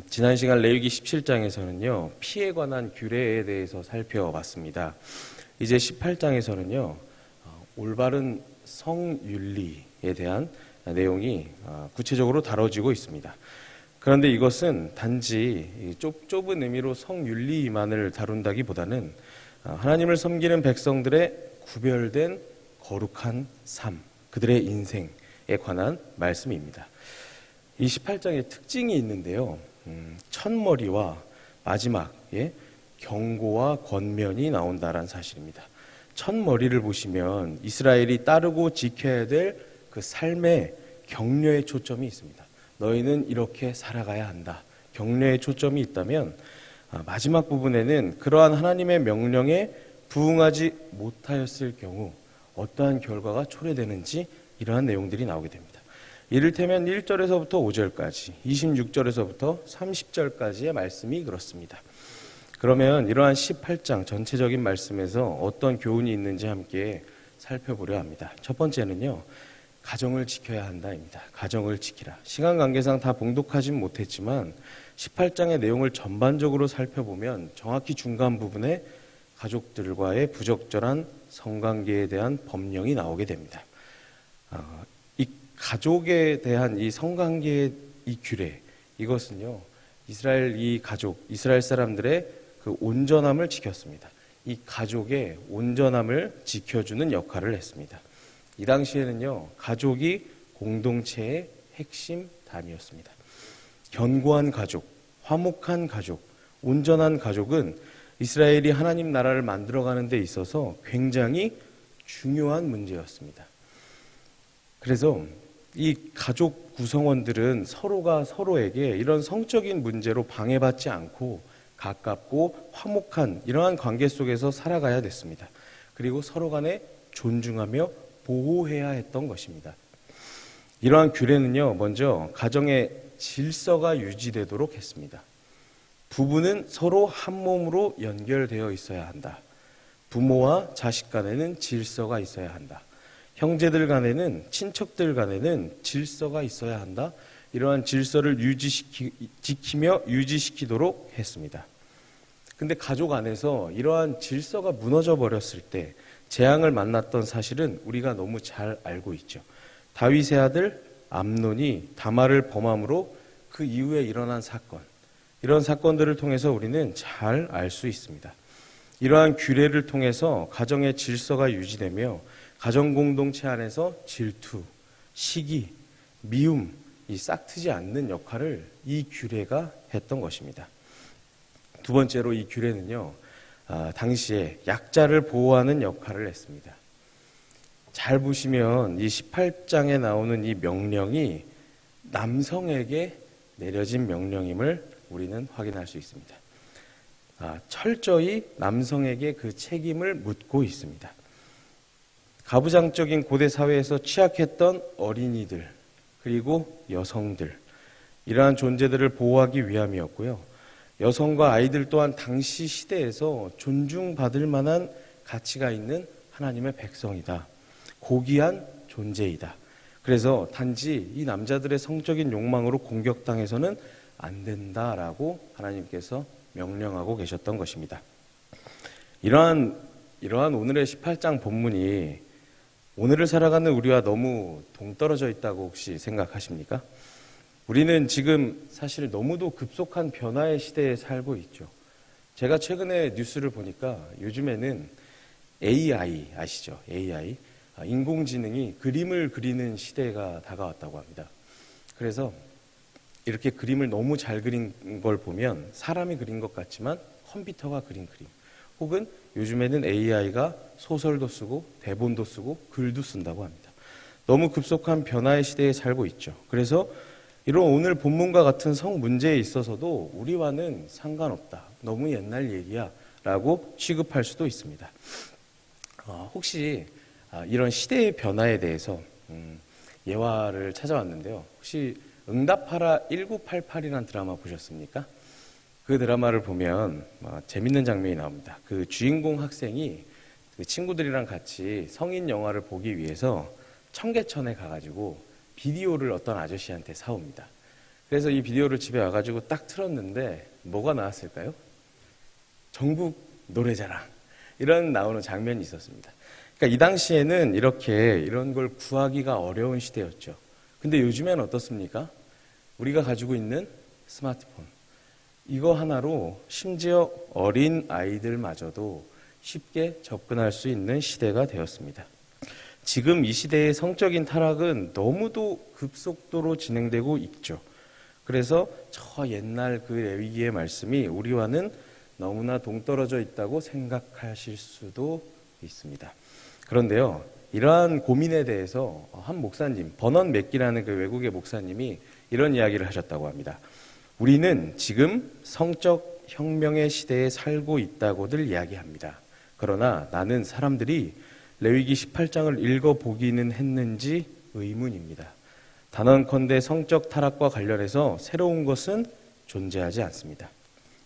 지난 시간 레위기 17장에서는요, 피에 관한 규례에 대해서 살펴봤습니다. 이제 18장에서는요, 올바른 성윤리에 대한 내용이 구체적으로 다뤄지고 있습니다. 그런데 이것은 단지 좁은 의미로 성윤리만을 다룬다기보다는 하나님을 섬기는 백성들의 구별된 거룩한 삶, 그들의 인생에 관한 말씀입니다. 이 18장에 특징이 있는데요. 첫머리와 마지막에 경고와 권면이 나온다는 사실입니다. 첫머리를 보시면 이스라엘이 따르고 지켜야 될 그 삶의 격려의 초점이 있습니다. 너희는 이렇게 살아가야 한다. 격려의 초점이 있다면 마지막 부분에는 그러한 하나님의 명령에 부응하지 못하였을 경우 어떠한 결과가 초래되는지 이러한 내용들이 나오게 됩니다. 이를테면 1절에서부터 5절까지, 26절에서부터 30절까지의 말씀이 그렇습니다. 그러면 이러한 18장 전체적인 말씀에서 어떤 교훈이 있는지 함께 살펴보려 합니다. 첫 번째는요, 가정을 지켜야 한다입니다. 가정을 지키라. 시간 관계상 다 봉독하진 못했지만 18장의 내용을 전반적으로 살펴보면 정확히 중간 부분에 가족들과의 부적절한 성관계에 대한 법령이 나오게 됩니다. 이 가족에 대한 이 성관계의 이 규례, 이것은요, 이스라엘 이 가족, 이스라엘 사람들의 그 온전함을 지켰습니다. 이 가족의 온전함을 지켜주는 역할을 했습니다. 이 당시에는요, 가족이 공동체의 핵심 단위였습니다. 견고한 가족, 화목한 가족, 온전한 가족은 이스라엘이 하나님 나라를 만들어가는 데 있어서 굉장히 중요한 문제였습니다. 그래서 이 가족 구성원들은 서로가 서로에게 이런 성적인 문제로 방해받지 않고 가깝고 화목한 이러한 관계 속에서 살아가야 됐습니다. 그리고 서로 간에 존중하며 보호해야 했던 것입니다. 이러한 규례는요, 먼저 가정의 질서가 유지되도록 했습니다. 부부는 서로 한 몸으로 연결되어 있어야 한다. 부모와 자식 간에는 질서가 있어야 한다. 형제들 간에는, 친척들 간에는 질서가 있어야 한다. 이러한 질서를 지키며 유지시키도록 했습니다. 근데 가족 안에서 이러한 질서가 무너져 버렸을 때 재앙을 만났던 사실은 우리가 너무 잘 알고 있죠. 다윗의 아들 암논이 다말을 범함으로 그 이후에 일어난 사건, 이런 사건들을 통해서 우리는 잘 알 수 있습니다. 이러한 규례를 통해서 가정의 질서가 유지되며 가정 공동체 안에서 질투, 시기, 미움, 이 싹트지 않는 역할을 이 규례가 했던 것입니다. 두 번째로 이 규례는요, 당시에 약자를 보호하는 역할을 했습니다. 잘 보시면 이 18장에 나오는 이 명령이 남성에게 내려진 명령임을 우리는 확인할 수 있습니다. 철저히 남성에게 그 책임을 묻고 있습니다. 가부장적인 고대 사회에서 취약했던 어린이들, 그리고 여성들, 이러한 존재들을 보호하기 위함이었고요. 여성과 아이들 또한 당시 시대에서 존중받을 만한 가치가 있는 하나님의 백성이다. 고귀한 존재이다. 그래서 단지 이 남자들의 성적인 욕망으로 공격당해서는 안 된다라고 하나님께서 명령하고 계셨던 것입니다. 이러한 오늘의 18장 본문이 오늘을 살아가는 우리와 너무 동떨어져 있다고 혹시 생각하십니까? 우리는 지금 사실 너무도 급속한 변화의 시대에 살고 있죠. 제가 최근에 뉴스를 보니까 요즘에는 AI 아시죠? AI, 인공지능이 그림을 그리는 시대가 다가왔다고 합니다. 그래서 이렇게 그림을 너무 잘 그린 걸 보면 사람이 그린 것 같지만 컴퓨터가 그린 그림, 혹은 요즘에는 AI가 소설도 쓰고 대본도 쓰고 글도 쓴다고 합니다. 너무 급속한 변화의 시대에 살고 있죠. 그래서 이런 오늘 본문과 같은 성 문제에 있어서도 우리와는 상관없다. 너무 옛날 얘기야 라고 취급할 수도 있습니다. 혹시 이런 시대의 변화에 대해서 예화를 찾아왔는데요. 혹시 응답하라 1988이라는 드라마 보셨습니까? 그 드라마를 보면 재밌는 장면이 나옵니다. 그 주인공 학생이 그 친구들이랑 같이 성인 영화를 보기 위해서 청계천에 가가지고 비디오를 어떤 아저씨한테 사옵니다. 그래서 이 비디오를 집에 와가지고 딱 틀었는데 뭐가 나왔을까요? 전국 노래자랑 이런 나오는 장면이 있었습니다. 그러니까 이 당시에는 이런 걸 구하기가 어려운 시대였죠. 근데 요즘엔 어떻습니까? 우리가 가지고 있는 스마트폰 이거 하나로 심지어 어린 아이들마저도 쉽게 접근할 수 있는 시대가 되었습니다. 지금 이 시대의 성적인 타락은 너무도 급속도로 진행되고 있죠. 그래서 저 옛날 그 레위기의 말씀이 우리와는 너무나 동떨어져 있다고 생각하실 수도 있습니다. 그런데요, 이러한 고민에 대해서 한 목사님, 버넌 맥기라는 그 외국의 목사님이 이런 이야기를 하셨다고 합니다. 우리는 지금 성적 혁명의 시대에 살고 있다고들 이야기합니다. 그러나 나는 사람들이 레위기 18장을 읽어보기는 했는지 의문입니다. 단언컨대 성적 타락과 관련해서 새로운 것은 존재하지 않습니다.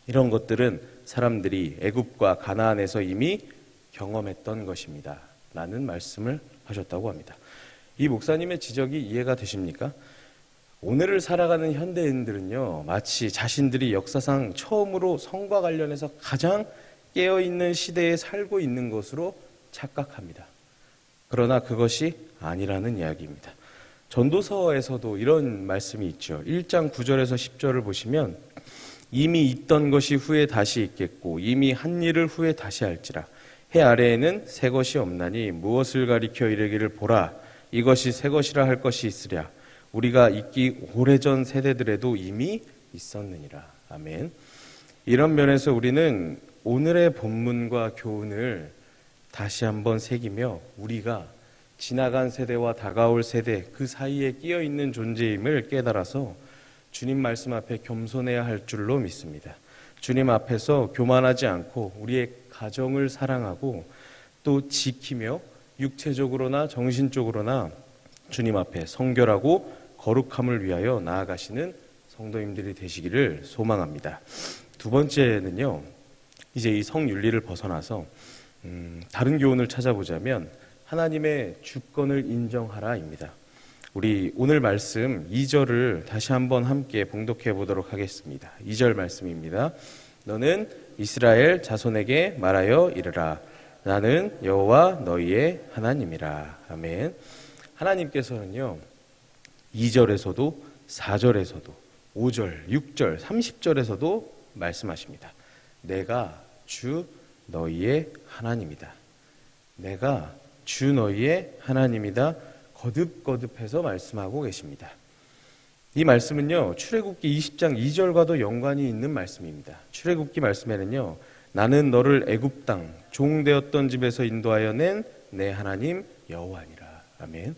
이런 것들은 사람들이 애굽과 가나안에서 이미 경험했던 것입니다. 라는 말씀을 하셨다고 합니다. 이 목사님의 지적이 이해가 되십니까? 오늘을 살아가는 현대인들은요, 마치 자신들이 역사상 처음으로 성과 관련해서 가장 깨어있는 시대에 살고 있는 것으로 착각합니다. 그러나 그것이 아니라는 이야기입니다. 전도서에서도 이런 말씀이 있죠. 1장 9절에서 10절을 보시면 이미 있던 것이 후에 다시 있겠고 이미 한 일을 후에 다시 할지라 해 아래에는 새 것이 없나니 무엇을 가리켜 이르기를 보라 이것이 새 것이라 할 것이 있으랴 우리가 있기 오래전 세대들에도 이미 있었느니라. 아멘. 이런 면에서 우리는 오늘의 본문과 교훈을 다시 한번 새기며 우리가 지나간 세대와 다가올 세대 그 사이에 끼어 있는 존재임을 깨달아서 주님 말씀 앞에 겸손해야 할 줄로 믿습니다. 주님 앞에서 교만하지 않고 우리의 가정을 사랑하고 또 지키며 육체적으로나 정신적으로나 주님 앞에 성결하고 거룩함을 위하여 나아가시는 성도님들이 되시기를 소망합니다. 두 번째는요, 이제 이 성윤리를 벗어나서 다른 교훈을 찾아보자면 하나님의 주권을 인정하라입니다. 우리 오늘 말씀 2절을 다시 한번 함께 봉독해 보도록 하겠습니다. 2절 말씀입니다. 너는 이스라엘 자손에게 말하여 이르라. 나는 여호와 너희의 하나님이라. 아멘. 하나님께서는요, 2절에서도 4절에서도 5절, 6절, 30절에서도 말씀하십니다. 내가 주 너희의 하나님이다. 내가 주 너희의 하나님이다. 거듭거듭해서 말씀하고 계십니다. 이 말씀은요, 출애굽기 20장 2절과도 연관이 있는 말씀입니다. 출애굽기 말씀에는요, 나는 너를 애굽 땅 종되었던 집에서 인도하여 낸 내 하나님 여호와니라. 아멘.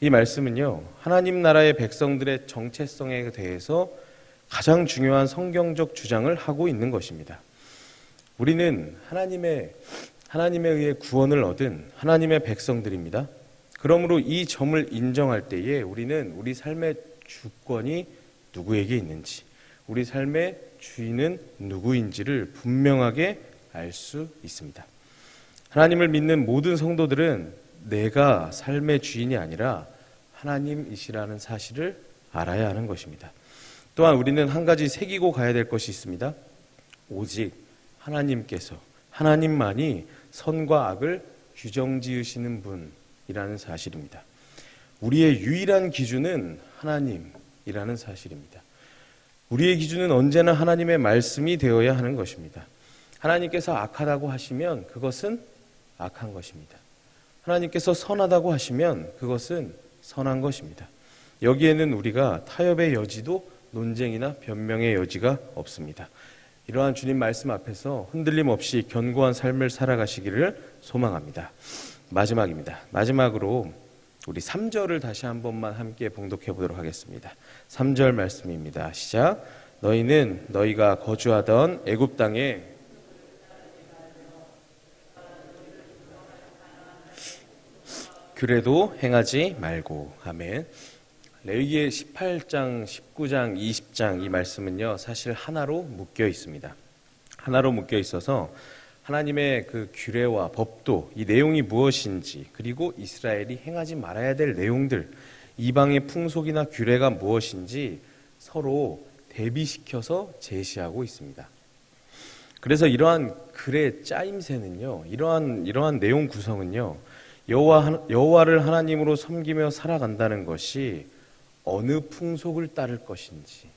이 말씀은요, 하나님 나라의 백성들의 정체성에 대해서 가장 중요한 성경적 주장을 하고 있는 것입니다. 우리는 하나님에 의해 구원을 얻은 하나님의 백성들입니다. 그러므로 이 점을 인정할 때에 우리는 우리 삶의 주권이 누구에게 있는지, 우리 삶의 주인은 누구인지를 분명하게 알 수 있습니다. 하나님을 믿는 모든 성도들은 내가 삶의 주인이 아니라 하나님이시라는 사실을 알아야 하는 것입니다. 또한 우리는 한 가지 새기고 가야 될 것이 있습니다. 오직 하나님께서, 하나님만이 선과 악을 규정지으시는 분이라는 사실입니다. 우리의 유일한 기준은 하나님이라는 사실입니다. 우리의 기준은 언제나 하나님의 말씀이 되어야 하는 것입니다. 하나님께서 악하다고 하시면 그것은 악한 것입니다. 하나님께서 선하다고 하시면 그것은 선한 것입니다. 여기에는 우리가 타협의 여지도 논쟁이나 변명의 여지가 없습니다. 이러한 주님 말씀 앞에서 흔들림 없이 견고한 삶을 살아가시기를 소망합니다. 마지막입니다. 마지막으로 우리 3절을 다시 한 번만 함께 봉독해 보도록 하겠습니다. 3절 말씀입니다. 시작. 너희는 너희가 거주하던 애굽 땅에 규례도 행하지 말고. 아멘. 레위기의 18장, 19장, 20장 이 말씀은요, 사실 하나로 묶여 있습니다. 하나로 묶여 있어서 하나님의 그 규례와 법도 이 내용이 무엇인지, 그리고 이스라엘이 행하지 말아야 될 내용들, 이방의 풍속이나 규례가 무엇인지 서로 대비시켜서 제시하고 있습니다. 그래서 이러한 글의 짜임새는요, 이러한 내용 구성은요, 여호와를 하나님으로 섬기며 살아간다는 것이 어느 풍속을 따를 것인지,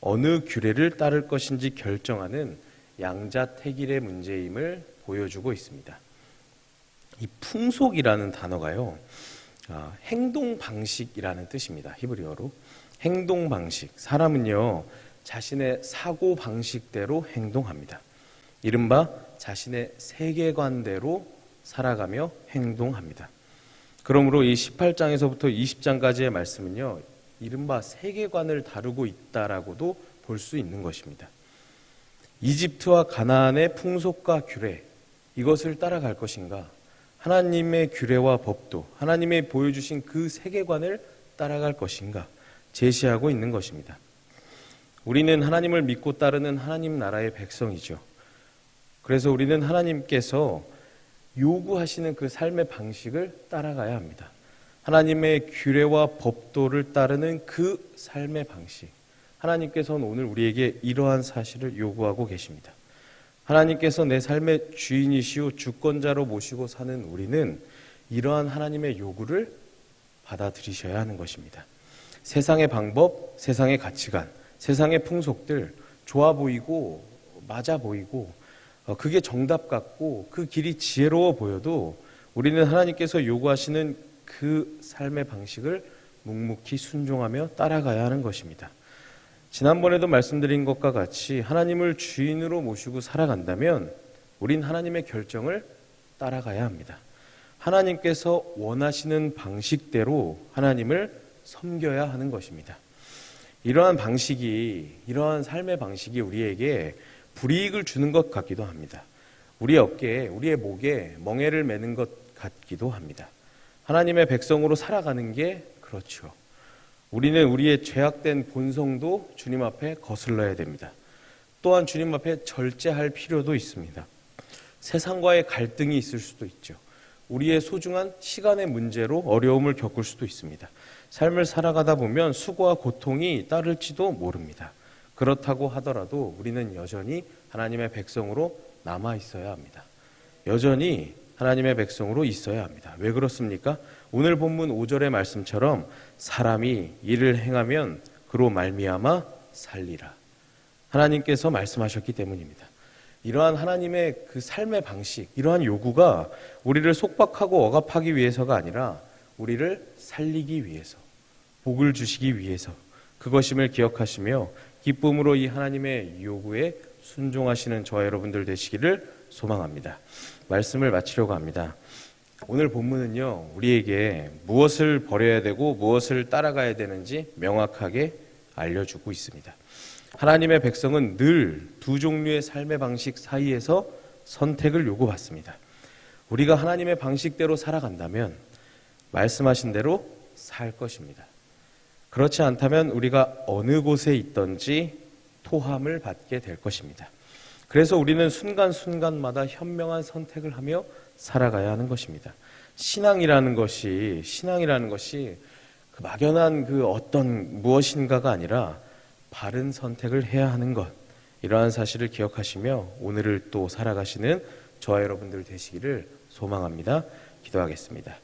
어느 규례를 따를 것인지 결정하는 양자택일의 문제임을 보여주고 있습니다. 이 풍속이라는 단어가요, 행동 방식이라는 뜻입니다. 히브리어로 행동 방식. 사람은요, 자신의 사고 방식대로 행동합니다. 이른바 자신의 세계관대로 살아가며 행동합니다. 그러므로 이 18장에서부터 20장까지의 말씀은요, 이른바 세계관을 다루고 있다라고도 볼 수 있는 것입니다. 이집트와 가나안의 풍속과 규례, 이것을 따라갈 것인가? 하나님의 규례와 법도, 하나님의 보여주신 그 세계관을 따라갈 것인가? 제시하고 있는 것입니다. 우리는 하나님을 믿고 따르는 하나님 나라의 백성이죠. 그래서 우리는 하나님께서 요구하시는 그 삶의 방식을 따라가야 합니다. 하나님의 규례와 법도를 따르는 그 삶의 방식. 하나님께서는 오늘 우리에게 이러한 사실을 요구하고 계십니다. 하나님께서 내 삶의 주인이시오 주권자로 모시고 사는 우리는 이러한 하나님의 요구를 받아들이셔야 하는 것입니다. 세상의 방법, 세상의 가치관, 세상의 풍속들 좋아 보이고 맞아 보이고 그게 정답 같고 그 길이 지혜로워 보여도 우리는 하나님께서 요구하시는 그 삶의 방식을 묵묵히 순종하며 따라가야 하는 것입니다. 지난번에도 말씀드린 것과 같이 하나님을 주인으로 모시고 살아간다면 우린 하나님의 결정을 따라가야 합니다. 하나님께서 원하시는 방식대로 하나님을 섬겨야 하는 것입니다. 이러한 삶의 방식이 우리에게 불이익을 주는 것 같기도 합니다. 우리의 어깨에, 우리의 목에 멍에를 매는 것 같기도 합니다. 하나님의 백성으로 살아가는 게 그렇죠. 우리는 우리의 죄악된 본성도 주님 앞에 거슬러야 됩니다. 또한 주님 앞에 절제할 필요도 있습니다. 세상과의 갈등이 있을 수도 있죠. 우리의 소중한 시간의 문제로 어려움을 겪을 수도 있습니다. 삶을 살아가다 보면 수고와 고통이 따를지도 모릅니다. 그렇다고 하더라도 우리는 여전히 하나님의 백성으로 남아 있어야 합니다. 여전히 하나님의 백성으로 있어야 합니다. 왜 그렇습니까? 오늘 본문 5절의 말씀처럼 사람이 일을 행하면 그로 말미암아 살리라. 하나님께서 말씀하셨기 때문입니다. 이러한 하나님의 그 삶의 방식, 이러한 요구가 우리를 속박하고 억압하기 위해서가 아니라 우리를 살리기 위해서, 복을 주시기 위해서 그것임을 기억하시며 기쁨으로 이 하나님의 요구에 순종하시는 저와 여러분들 되시기를 소망합니다. 말씀을 마치려고 합니다. 오늘 본문은요, 우리에게 무엇을 버려야 되고 무엇을 따라가야 되는지 명확하게 알려주고 있습니다. 하나님의 백성은 늘 두 종류의 삶의 방식 사이에서 선택을 요구받습니다. 우리가 하나님의 방식대로 살아간다면 말씀하신 대로 살 것입니다. 그렇지 않다면 우리가 어느 곳에 있든지 토함을 받게 될 것입니다. 그래서 우리는 순간순간마다 현명한 선택을 하며 살아가야 하는 것입니다. 신앙이라는 것이 그 막연한 그 어떤 무엇인가가 아니라 바른 선택을 해야 하는 것, 이러한 사실을 기억하시며 오늘을 또 살아가시는 저와 여러분들 되시기를 소망합니다. 기도하겠습니다.